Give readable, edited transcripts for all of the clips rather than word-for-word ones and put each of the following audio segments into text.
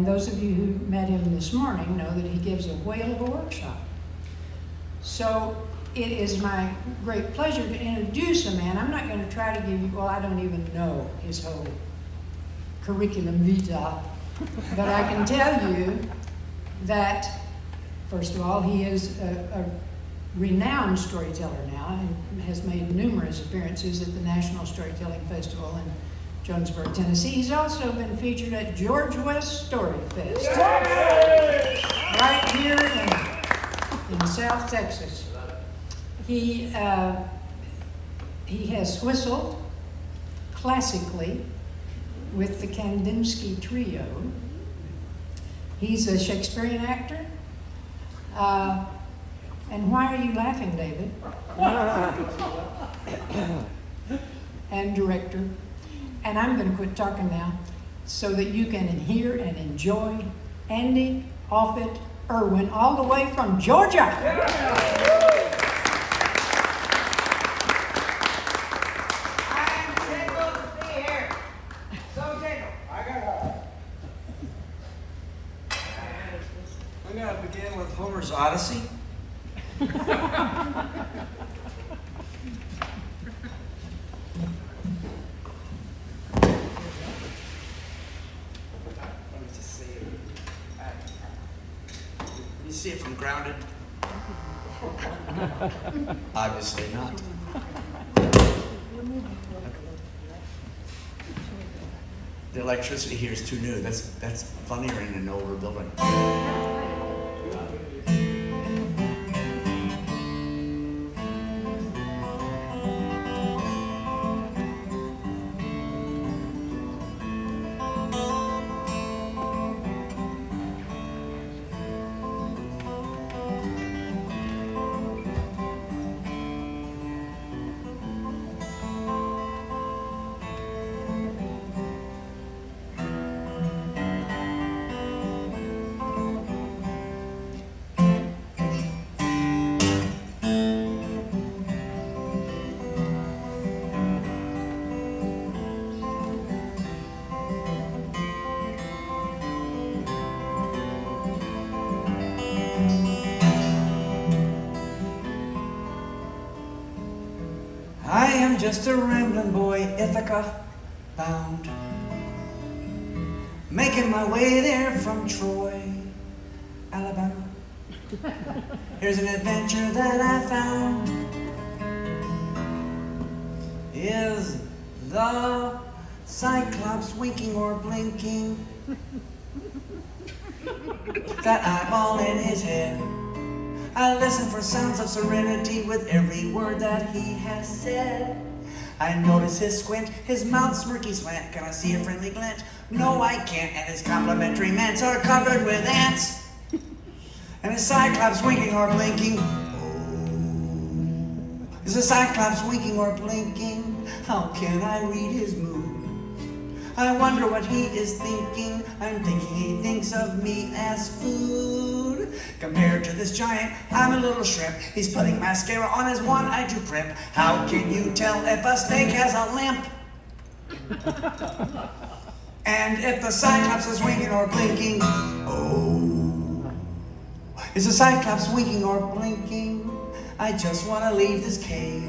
And those of you who met him this morning know that he gives a whale of a workshop. So it is my great pleasure to introduce a man. I'm not going to try to give you, well, I don't even know his whole curriculum vitae, but I can tell you that, first of all, he is a renowned storyteller now and has made numerous appearances at the National Storytelling Festival in Jonesboro, Tennessee. He's also been featured at George West Story Fest, right here in South Texas. He has whistled classically with the Kandinsky Trio. He's a Shakespearean actor. And why are you laughing, David? And director. And I'm going to quit talking now so that you can hear and enjoy Andy Offutt Irwin all the way from Georgia. I'm tickled to be here. So tickled. I got I'm going to begin with Homer's Odyssey. You see it from grounded? Obviously not. The electricity here is too new. That's funnier in an older building. I am just a rambling boy, Ithaca bound, making my way there from Troy, Alabama. Here's an adventure that I found. Is the Cyclops winking or blinking? That eyeball in his head. I listen for sounds of serenity with every word that he has said. I notice his squint, his mouth smirky slant. Can I see a friendly glint? No, I can't. And his complimentary mints are covered with ants. And his Cyclops winking or blinking. Oh, is the Cyclops winking or blinking? How can I read his mood? I wonder what he is thinking. I'm thinking he thinks of me as food. Compared to this giant, I'm a little shrimp. He's putting mascara on his one-eyed to primp. How can you tell if a steak has a limp? And if the Cyclops is winking or blinking, oh, is the Cyclops winking or blinking? I just want to leave this cave.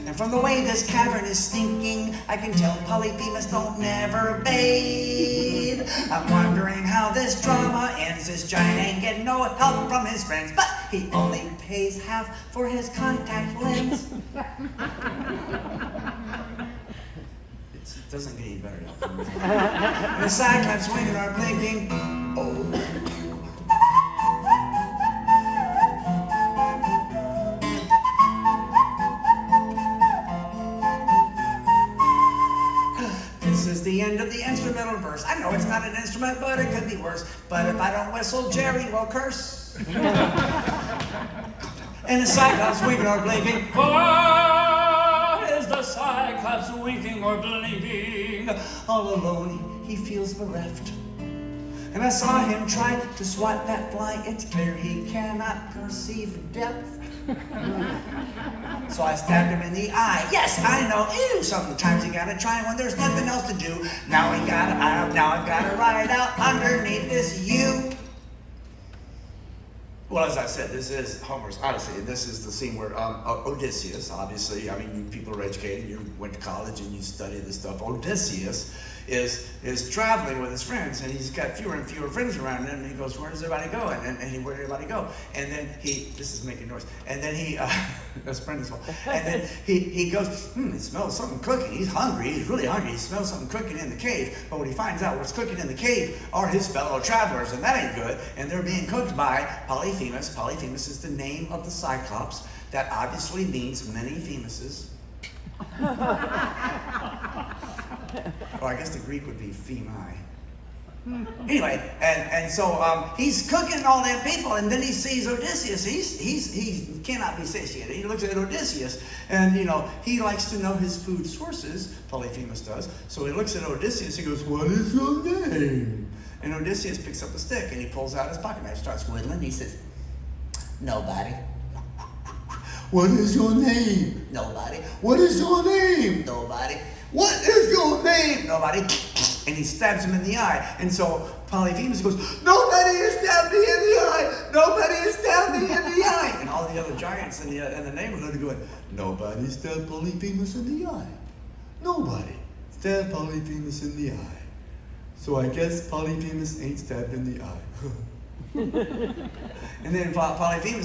And from the way this cavern is stinking, I can tell Polyphemus don't never bathe. I'm wondering how this drama ends. This giant ain't getting no help from his friends, but he only pays half for his contact lens. It doesn't get any better now. And the Cyclops winking or blinking, oh. This is the end of the instrumental verse. I know it's not an instrument, but it could be worse. But if I don't whistle, Jerry will curse. And the Cyclops winking or blinking. What is the Cyclops winking or blinking? All alone, he feels bereft. And I saw him try to swat that fly. It's clear he cannot perceive depth. So I stabbed him in the eye. Yes, I know. Ew, sometimes you gotta try when there's nothing else to do. Now I've gotta ride out underneath this U. Well, as I said, this is Homer's Odyssey, and this is the scene where Odysseus, obviously, I mean, you people are educated, you went to college and you study this stuff. Odysseus is traveling with his friends, and he's got fewer and fewer friends around him, and he goes, where does everybody go? Where did everybody go? And then this is making noise, and then that's Brendan's fault. And then he goes, he smells something cooking. He's hungry, he's really hungry. He smells something cooking in the cave, but when he finds out what's cooking in the cave are his fellow travelers, and that ain't good, and they're being cooked by Polyphemus. Polyphemus is the name of the Cyclops. That obviously means many Themuses. Or I guess the Greek would be Femi. Anyway, and so he's cooking all them people, and then he sees Odysseus. He cannot be satiated. He looks at Odysseus, and he likes to know his food sources. Polyphemus does. So he looks at Odysseus. He goes, "What is your name?" And Odysseus picks up a stick and he pulls out his pocket knife, starts whittling. He says, "Nobody." "What is your name?" "Nobody." "What is your name?" "Nobody." "What is your name?" "Nobody." And he stabs him in the eye. And so Polyphemus goes, "Nobody has stabbed me in the eye. Nobody has stabbed me in the eye." And all the other giants in the neighborhood are going, "Nobody stabbed Polyphemus in the eye. Nobody stabbed Polyphemus in the eye. So I guess Polyphemus ain't stabbed in the eye." And then Polyphemus